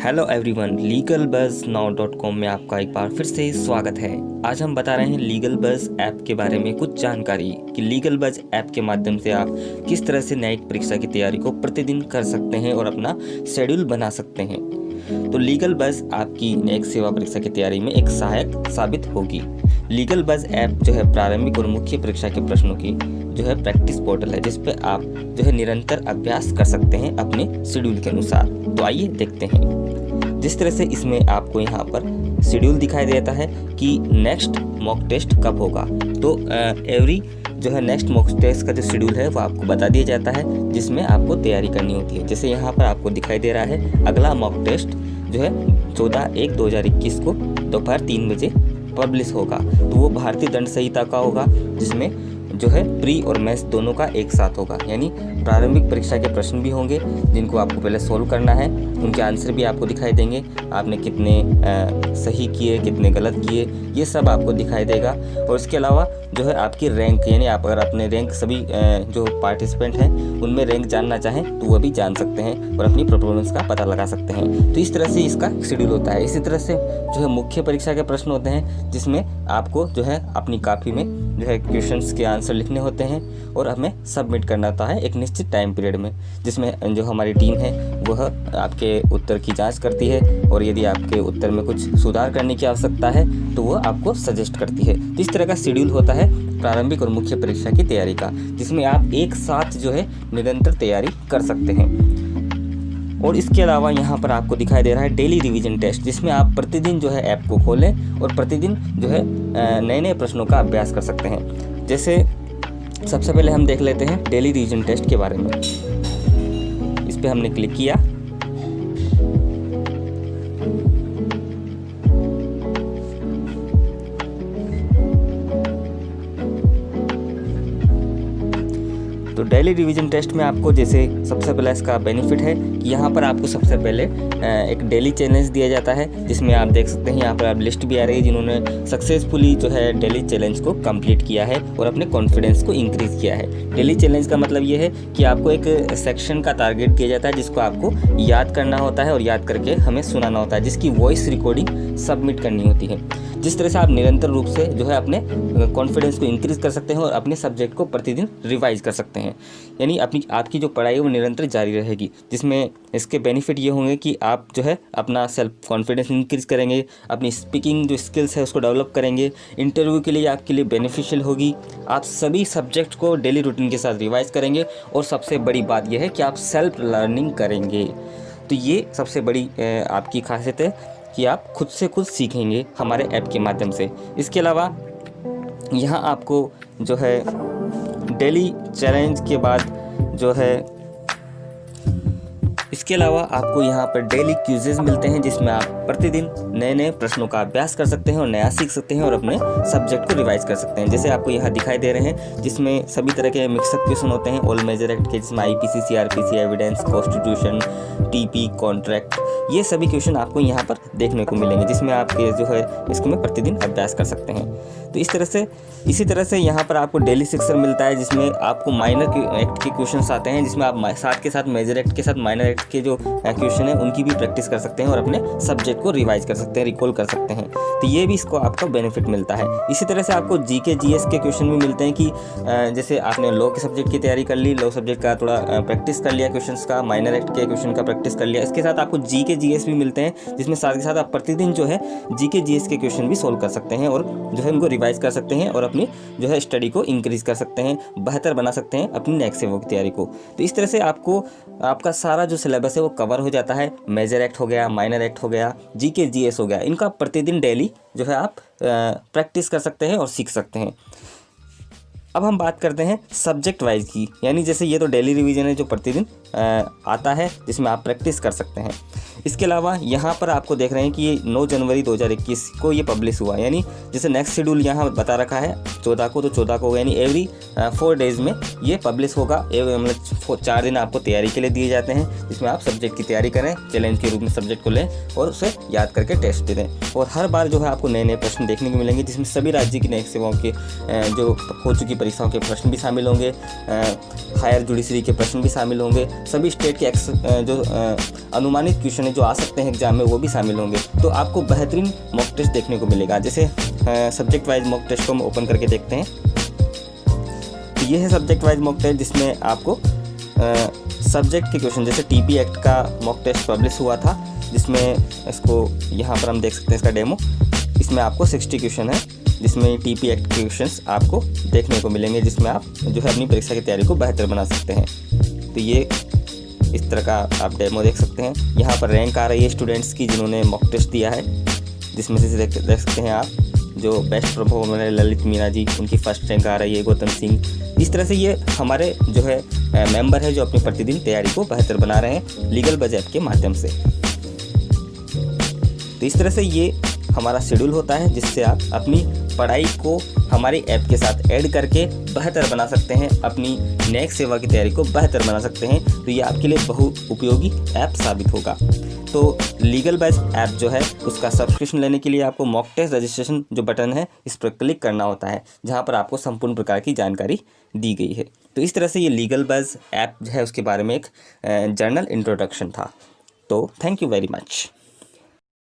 Hello everyone, legal buzz नाउ.com में आपका एक बार फिर से स्वागत है। आज हम बता रहे हैं लीगल बज़ ऐप के बारे में कुछ जानकारी कि लीगल बज़ ऐप के माध्यम से आप किस तरह से न्यायिक परीक्षा की तैयारी को प्रतिदिन कर सकते हैं और अपना शेड्यूल बना सकते हैं। तो लीगल बज़ आपकी न्यायिक सेवा परीक्षा की तैयारी में एक सहायक साबित होगी। लीगल बज़ ऐप जो है प्रारंभिक और मुख्य परीक्षा के प्रश्नों की जो है प्रैक्टिस पोर्टल है, जिस पे आप जो है निरंतर अभ्यास कर सकते हैं अपने शेड्यूल के अनुसार। तो आइए देखते हैं। जिस तरह से इसमें आपको यहाँ पर शेड्यूल दिखाई देता है कि नेक्स्ट मॉक टेस्ट कब होगा। तो एवरी जो है नेक्स्ट मॉक टेस्ट का जो शेड्यूल है वो आपको बता दिया जाता है, जिसमें आपको तैयारी करनी होती है। जैसे यहाँ पर आपको दिखाई दे रहा है अगला मॉक टेस्ट जो है 14/1/2021 को दोपहर 3 बजे पब्लिश होगा। तो वो भारतीय दंड संहिता का होगा, जिसमें जो है प्री और मेंस दोनों का एक साथ होगा। यानी प्रारंभिक परीक्षा के प्रश्न भी होंगे जिनको आपको पहले सोल्व करना है, उनके आंसर भी आपको दिखाई देंगे, आपने कितने सही किए कितने गलत किए ये सब आपको दिखाई देगा। और इसके अलावा जो है आपकी रैंक, यानी आप अगर अपने रैंक सभी जो पार्टिसिपेंट हैं उनमें रैंक जानना चाहें तो वह भी जान सकते हैं और अपनी परफॉर्मेंस का पता लगा सकते हैं। तो इस तरह से इसका शेड्यूल होता है। इसी तरह से जो है मुख्य परीक्षा के प्रश्न होते हैं, जिसमें आपको जो है अपनी कॉपी में जो है क्वेश्चंस के आंसर लिखने होते हैं और हमें सबमिट करना होता है एक निश्चित टाइम पीरियड में, जिसमें जो हमारी टीम है वह आपके उत्तर की जांच करती है और यदि आपके उत्तर में कुछ सुधार करने की आवश्यकता है तो वह आपको सजेस्ट करती है। तो इस तरह का शेड्यूल होता है प्रारंभिक और मुख्य परीक्षा की तैयारी का, जिसमें आप एक साथ जो है निरंतर तैयारी कर सकते हैं। और इसके अलावा यहाँ पर आपको दिखाई दे रहा है डेली रिवीजन टेस्ट, जिसमें आप प्रतिदिन जो है ऐप को खोलें और प्रतिदिन जो है नए नए प्रश्नों का अभ्यास कर सकते हैं। जैसे सबसे पहले हम देख लेते हैं डेली रिवीजन टेस्ट के बारे में। इस पर हमने क्लिक किया तो डेली रिवीजन टेस्ट में आपको जैसे सबसे पहले इसका बेनिफिट है कि यहाँ पर आपको सबसे पहले एक डेली चैलेंज दिया जाता है, जिसमें आप देख सकते हैं यहाँ पर आप लिस्ट भी आ रही है जिन्होंने सक्सेसफुली जो है डेली चैलेंज को कंप्लीट किया है और अपने कॉन्फिडेंस को इंक्रीज किया है। डेली चैलेंज का मतलब ये है कि आपको एक सेक्शन का टारगेट दिया जाता है जिसको आपको याद करना होता है और याद करके हमें सुनाना होता है, जिसकी वॉइस रिकॉर्डिंग सबमिट करनी होती है। जिस तरह से आप निरंतर रूप से जो है अपने कॉन्फिडेंस को इंक्रीज कर सकते हैं और अपने सब्जेक्ट को प्रतिदिन रिवाइज कर सकते हैं। यानी आपकी जो पढ़ाई है वो निरंतर जारी रहेगी, जिसमें इसके बेनिफिट ये होंगे कि आप जो है अपना सेल्फ कॉन्फिडेंस इंक्रीज करेंगे, अपनी स्पीकिंग जो स्किल्स है उसको डेवलप करेंगे, इंटरव्यू के लिए आपके लिए बेनिफिशियल होगी। आप सभी सब्जेक्ट को डेली रूटीन के साथ रिवाइज करेंगे और सबसे बड़ी बात यह है कि आप सेल्फ लर्निंग करेंगे। तो ये सबसे बड़ी आपकी खासियत है कि आप खुद से खुद सीखेंगे हमारे ऐप के माध्यम से। इसके अलावा यहाँ आपको जो है डेली चैलेंज के बाद जो है इसके अलावा आपको यहाँ पर डेली क्विज़ेस मिलते हैं, जिसमें आप प्रतिदिन नए नए प्रश्नों का अभ्यास कर सकते हैं और नया सीख सकते हैं और अपने सब्जेक्ट को रिवाइज कर सकते हैं। जैसे आपको यहाँ दिखाई दे रहे हैं, जिसमें सभी तरह के मिक्सअप क्वेश्चन होते हैं ऑल मेजर एक्ट के, जिसमें IPC, CRPC, evidence, constitution, TP, contract, ये सभी क्वेश्चन आपको यहाँ पर देखने को मिलेंगे, जिसमें आप जो है इसको में प्रतिदिन अभ्यास कर सकते हैं। तो इसी तरह से यहाँ पर आपको डेली सेक्शन मिलता है, जिसमें आपको माइनर एक्ट के क्वेश्चंस आते हैं, जिसमें आप साथ के साथ मेजर एक्ट के साथ माइनर एक्ट के जो क्वेश्चन है उनकी भी प्रैक्टिस कर सकते हैं और अपने सब्जेक्ट को रिवाइज कर सकते हैं, रिकॉल कर सकते हैं। तो ये भी इसको आपका बेनिफिट मिलता है। इसी तरह से आपको GK GS के क्वेश्चन भी मिलते हैं कि जैसे आपने लॉ के सब्जेक्ट की तैयारी कर ली, लॉ सब्जेक्ट का थोड़ा प्रैक्टिस कर लिया क्वेश्चन का, माइनर एक्ट के क्वेश्चन का प्रैक्टिस कर लिया। इसके साथ आपको GK GS भी मिलते हैं, जिसमें साथ के साथ आप प्रतिदिन जो है GK GS के क्वेश्चन भी सोल्व कर सकते हैं और जो है उनको रिवाइज कर सकते हैं और अपनी जो है स्टडी को इंक्रीज कर सकते हैं, बेहतर बना सकते हैं अपनी नेक्स्ट सेवा की तैयारी को। तो इस तरह से आपका सारा जो सिलेबस है वो कवर हो जाता है। मेजर एक्ट हो गया, माइनर एक्ट हो गया, GK GS हो गया, इनका प्रतिदिन डेली जो है आप प्रैक्टिस कर सकते हैं और सीख सकते हैं। अब हम बात करते हैं सब्जेक्ट वाइज की, यानी जैसे ये तो डेली रिवीजन है जो प्रतिदिन आता है, जिसमें आप प्रैक्टिस कर सकते हैं। इसके अलावा यहाँ पर आपको देख रहे हैं कि ये 9 जनवरी 2021 को ये पब्लिश हुआ, यानी जैसे नेक्स्ट शेड्यूल यहाँ बता रखा है 14 को, तो 14 को यानी एवरी 4 डेज़ में ये पब्लिश होगा। मतलब 4 दिन आपको तैयारी के लिए दिए जाते हैं, जिसमें आप सब्जेक्ट की तैयारी करें, चैलेंज के रूप में सब्जेक्ट को लें और उसे याद करके टेस्ट दे दें। और हर बार जो है आपको नए नए प्रश्न देखने को मिलेंगे, जिसमें सभी राज्य की न्यायिक सेवाओं के जो हो चुकी परीक्षाओं के प्रश्न भी शामिल होंगे, हायर जुडिशरी के प्रश्न भी शामिल होंगे, सभी स्टेट के जो अनुमानित क्वेश्चन है जो आ सकते हैं एग्जाम में वो भी शामिल होंगे। तो आपको बेहतरीन मॉक टेस्ट देखने को मिलेगा। जैसे सब्जेक्ट वाइज मॉक टेस्ट को हम ओपन करके देखते हैं। तो ये है सब्जेक्ट वाइज मॉक टेस्ट, जिसमें आपको सब्जेक्ट के क्वेश्चन, जैसे टीपी एक्ट का मॉक टेस्ट पब्लिश हुआ था, जिसमें इसको यहाँ पर हम देख सकते हैं इसका डेमो। इसमें आपको 60 क्वेश्चन है, जिसमें टीपी एक्ट के क्वेश्चंस आपको देखने को मिलेंगे, जिसमें आप जो है अपनी परीक्षा की तैयारी को बेहतर बना सकते हैं। तो ये इस तरह का आप डेमो देख सकते हैं। यहाँ पर रैंक आ रही है स्टूडेंट्स की जिन्होंने मॉक टेस्ट दिया है, जिसमें से देख सकते हैं आप जो बेस्ट परफॉर्मर है ललित मीना जी, उनकी फर्स्ट रैंक आ रही है, गौतम सिंह। इस तरह से ये हमारे जो है मेंबर है जो अपनी प्रतिदिन तैयारी को बेहतर बना रहे हैं लीगल बज ऐप के माध्यम से। तो इस तरह से ये हमारा शेड्यूल होता है, जिससे आप अपनी पढ़ाई को हमारी ऐप के साथ ऐड करके बेहतर बना सकते हैं, अपनी नेक्स्ट सेवा की तैयारी को बेहतर बना सकते हैं। तो ये आपके लिए बहुत उपयोगी ऐप साबित होगा। तो लीगल बज ऐप जो है उसका सब्सक्रिप्शन लेने के लिए आपको मॉक टेस्ट रजिस्ट्रेशन जो बटन है इस पर क्लिक करना होता है, जहाँ पर आपको संपूर्ण प्रकार की जानकारी दी गई है। तो इस तरह से ये लीगल बज ऐप जो है उसके बारे में एक जर्नल इंट्रोडक्शन था। तो थैंक यू वेरी मच।